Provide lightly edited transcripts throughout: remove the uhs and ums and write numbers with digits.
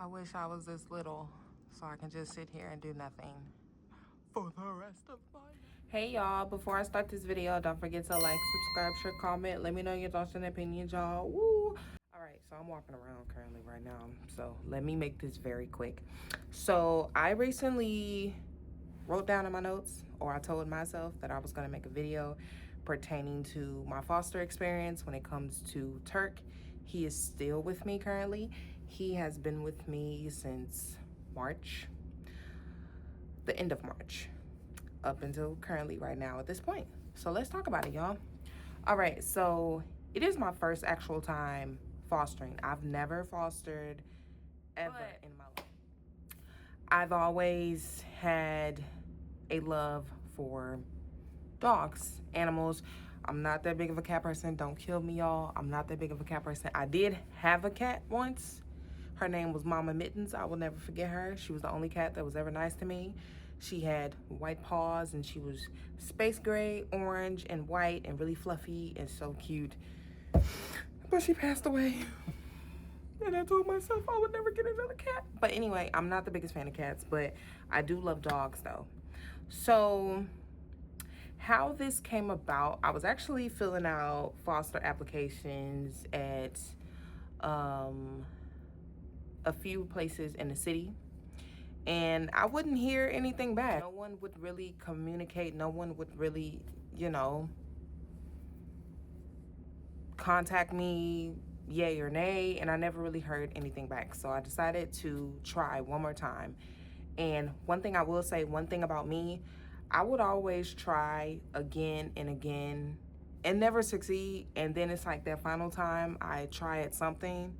I wish I was this little so I can just sit here and do nothing for the rest of my life. Hey y'all, before I start this video, don't forget to like, subscribe, share, comment. Let me know your thoughts and opinions, y'all. Woo! Alright, so I'm walking around currently right now. So let me make this very quick. So I recently wrote down in my notes, or I told myself that I was gonna make a video pertaining to my foster experience when it comes to Turk. He is still with me currently. He has been with me since March, the end of March, up until currently right now at this point. So let's talk about it, y'all. All right, so it is my first actual time fostering. I've never fostered ever in my life. I've always had a love for dogs, animals. I'm not that big of a cat person. Don't kill me, y'all. I'm not that big of a cat person. I did have a cat once. Her name was Mama Mittens. I will never forget her. She was the only cat that was ever nice to me. She had white paws and she was space gray, orange, and white and really fluffy and so cute. But she passed away. And I told myself I would never get another cat. But anyway, I'm not the biggest fan of cats, but I do love dogs though. So how this came about, I was actually filling out foster applications at a few places in the city, and I wouldn't hear anything back. No one would really communicate. No one would really, contact me, yay or nay, and I never really heard anything back. So I decided to try one more time. And one thing I will say, one thing about me, I would always try again and again and never succeed. And then it's like that final time I try at something,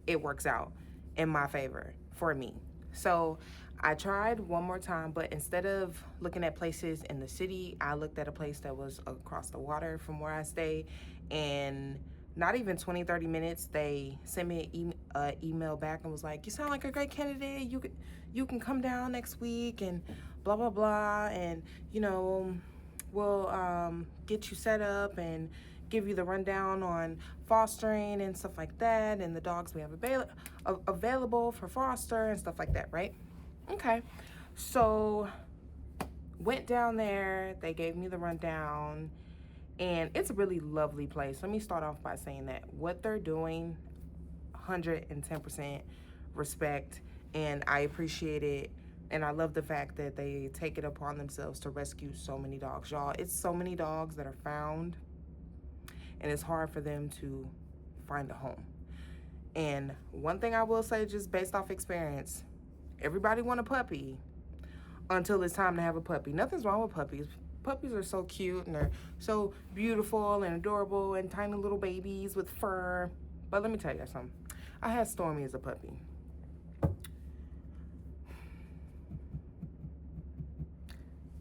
it works out in my favor for me. So I tried one more time, but instead of looking at places in the city, I looked at a place that was across the water from where I stay. And not even 20-30 minutes, they sent me an email back and was like, you sound like a great candidate. You can come down next week and blah, blah, blah. And, we'll get you set up and give you the rundown on fostering and stuff like that, and the dogs we have available for foster and stuff like that, right? Okay. So went down there, they gave me the rundown, and it's a really lovely place. Let me start off by saying that what they're doing, 110% respect, and I appreciate it. And I love the fact that they take it upon themselves to rescue so many dogs. Y'all, it's so many dogs that are found, and it's hard for them to find a home. And one thing I will say, just based off experience, everybody want a puppy until it's time to have a puppy. Nothing's wrong with puppies. Puppies are so cute and they're so beautiful and adorable and tiny little babies with fur. But let me tell you something. I had Stormy as a puppy.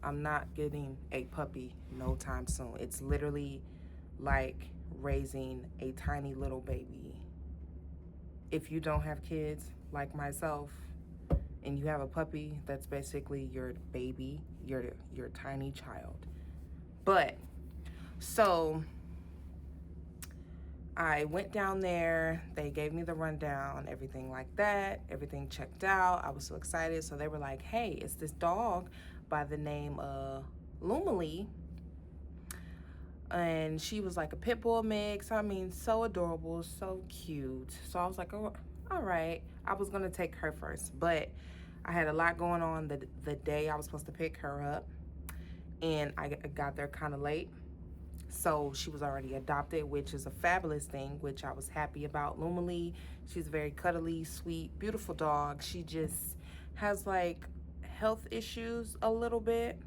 I'm not getting a puppy no time soon. It's literally like raising a tiny little baby. If you don't have kids like myself and you have a puppy, that's basically your baby, your tiny child. But so I went down there, they gave me the rundown, everything like that, everything checked out. I was so excited. So they were like, hey, it's this dog by the name of Lumily. And she was like a pit bull mix. I mean, so adorable, so cute. So I was like, oh, all right. I was gonna take her first, but I had a lot going on the day I was supposed to pick her up, and I got there kind of late. So she was already adopted, which is a fabulous thing, which I was happy about. Lumily, she's a very cuddly, sweet, beautiful dog. She just has like health issues a little bit,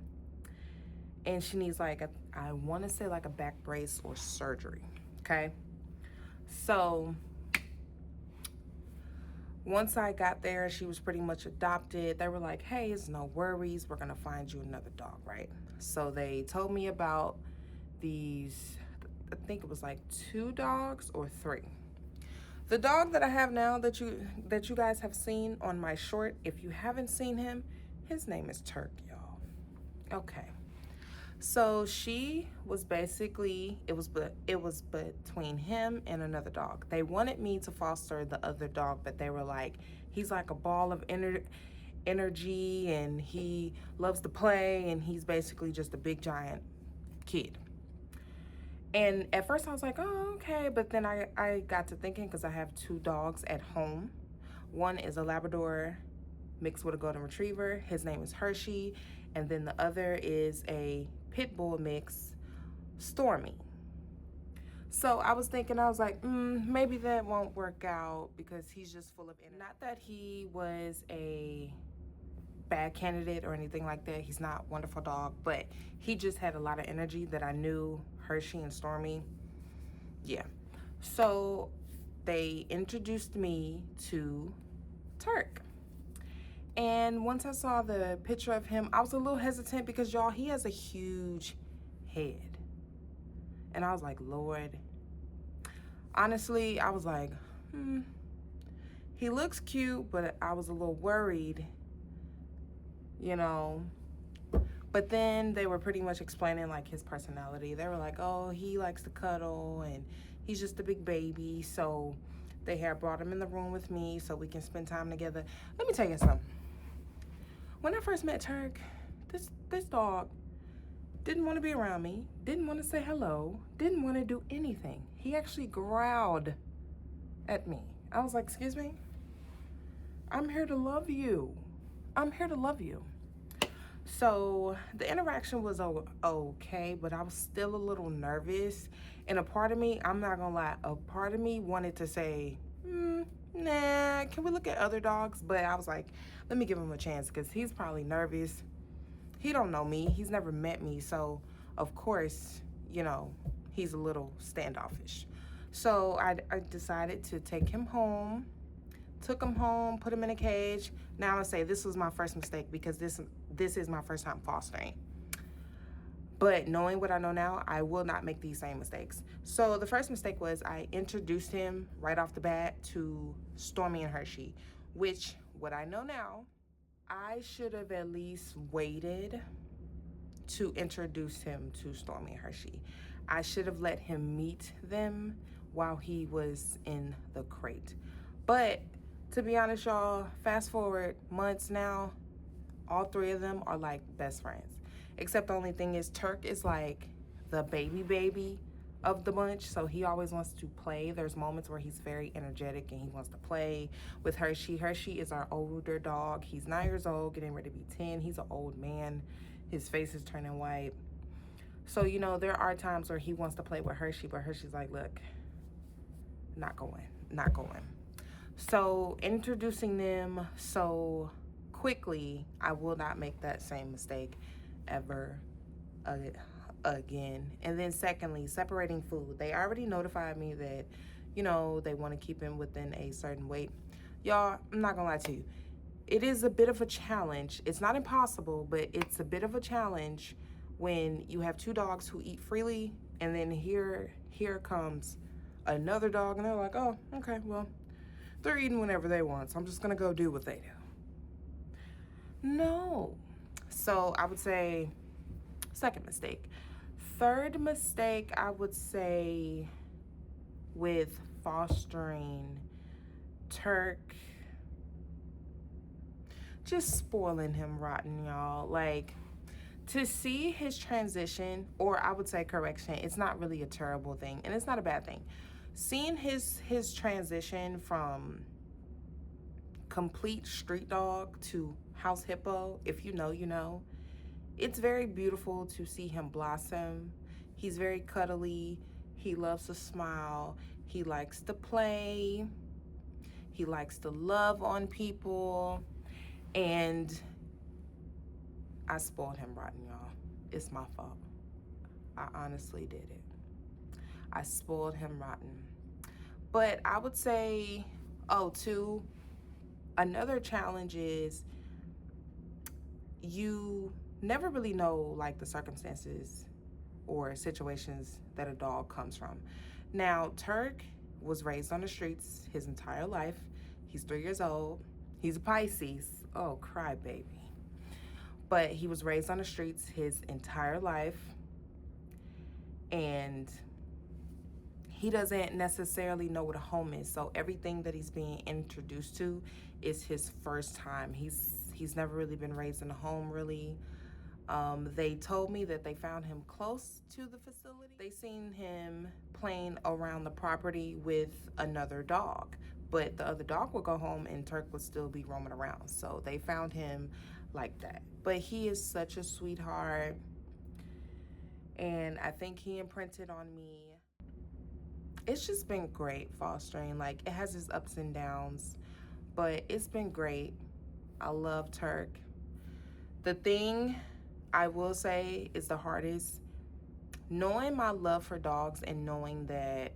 and she needs like I want to say like a back brace or surgery. Okay, so once I got there, she was pretty much adopted. They were like, hey, it's no worries, we're gonna find you another dog, right? So they told me about these, I think it was like 2 dogs or 3. The dog that I have now that you guys have seen on my short, if you haven't seen him, his name is Turk, y'all. Okay. So she was basically, it was between him and another dog. They wanted me to foster the other dog, but they were like, he's like a ball of energy and he loves to play and he's basically just a big giant kid. And at first I was like, oh, okay. But then I got to thinking, because I have 2 dogs at home. One is a Labrador mixed with a Golden Retriever. His name is Hershey. And then the other is a Pit Bull mix, Stormy. So I was thinking, I was like, maybe that won't work out because he's just full of energy. Not that he was a bad candidate or anything like that. He's not a wonderful dog, but he just had a lot of energy that I knew Hershey and Stormy. Yeah. So they introduced me to Turk. And once I saw the picture of him, I was a little hesitant because, y'all, he has a huge head. And I was like, Lord. Honestly, I was like, he looks cute, but I was a little worried, you know. But then they were pretty much explaining, like, his personality. They were like, oh, he likes to cuddle and he's just a big baby. So they had brought him in the room with me so we can spend time together. Let me tell you something. When I first met Turk, this dog didn't want to be around me, didn't want to say hello, didn't want to do anything. He actually growled at me. I was like, excuse me? I'm here to love you. I'm here to love you. So the interaction was okay, but I was still a little nervous. And a part of me, I'm not gonna lie, a part of me wanted to say, nah, can we look at other dogs? But I was like, let me give him a chance because he's probably nervous. He don't know me. He's never met me. So, of course, you know, he's a little standoffish. So I decided to take him home, took him home, put him in a cage. Now I say this was my first mistake because this is my first time fostering. But knowing what I know now, I will not make these same mistakes. So the first mistake was I introduced him right off the bat to Stormy and Hershey, which, what I know now, I should have at least waited to introduce him to Stormy and Hershey. I should have let him meet them while he was in the crate. But to be honest, y'all, fast forward months now, all 3 of them are like best friends. Except the only thing is Turk is like the baby of the bunch, so he always wants to play. There's moments where he's very energetic and he wants to play with Hershey. Hershey is our older dog. He's 9 years old, getting ready to be 10. He's an old man. His face is turning white. So, you know, there are times where he wants to play with Hershey, but Hershey's like, look, not going. So introducing them so quickly, I will not make that same mistake ever again. And then secondly, separating food. They already notified me that, you know, they want to keep him within a certain weight. Y'all, I'm not gonna lie to you. It is a bit of a challenge. It's not impossible, but it's a bit of a challenge when you have 2 dogs who eat freely, and then here comes another dog, and they're like, oh, okay, well, they're eating whenever they want, so I'm just gonna go do what they do. No. So I would say second mistake. Third mistake, I would say, with fostering Turk, just spoiling him rotten, y'all. Like, to see his transition, or I would say correction, it's not really a terrible thing, and it's not a bad thing. Seeing his transition from complete street dog to house hippo, if you know, you know. It's very beautiful to see him blossom. He's very cuddly. He loves to smile. He likes to play. He likes to love on people. And I spoiled him rotten, y'all. It's my fault. I honestly did it. I spoiled him rotten. But I would say, too, another challenge is you never really know, like, the circumstances or situations that a dog comes from. Now, Turk was raised on the streets his entire life. He's 3 years old. He's a Pisces. Oh, crybaby. but he was raised on the streets his entire life, and he doesn't necessarily know what a home is. So everything that he's being introduced to is his first time. He's never really been raised in a home, really. They told me that they found him close to the facility. They seen him playing around the property with another dog, but the other dog would go home and Turk would still be roaming around. So they found him like that. But he is such a sweetheart, and I think he imprinted on me. It's just been great fostering. Like, it has its ups and downs, but it's been great. I love Turk. The thing I will say is the hardest, knowing my love for dogs and knowing that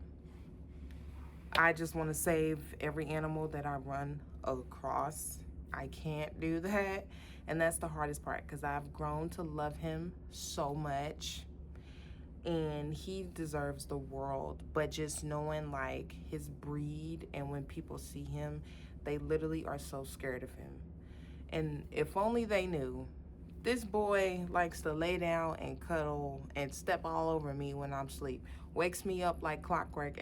I just want to save every animal that I run across. I can't do that, and that's the hardest part, because I've grown to love him so much, and he deserves the world. But just knowing like his breed, and when people see him, they literally are so scared of him. And if only they knew, this boy likes to lay down and cuddle and step all over me when I'm asleep. Wakes me up like clockwork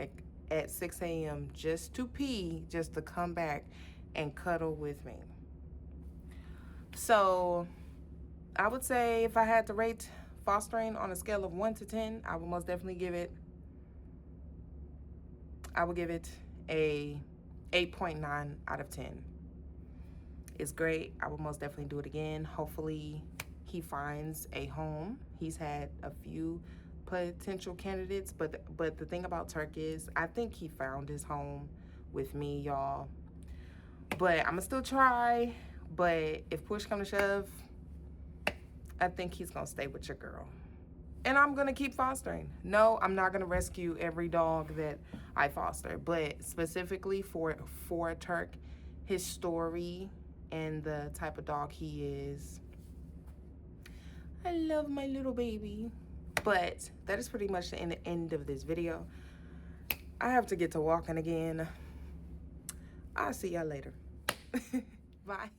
at 6 a.m. just to pee, just to come back and cuddle with me. So I would say, if I had to rate fostering on a scale of 1 to 10, I would most definitely give it a 8.9 out of 10. It's great. I would most definitely do it again. Hopefully he finds a home. He's had a few potential candidates, but the thing about Turk is, I think he found his home with me, y'all. But I'm gonna still try. But if push come to shove, I think he's gonna stay with your girl. And I'm gonna keep fostering. No, I'm not gonna rescue every dog that I foster, but specifically for Turk, his story and the type of dog he is, I love my little baby. But that is pretty much the end of this video. I have to get to walking again. I'll see y'all later. Bye.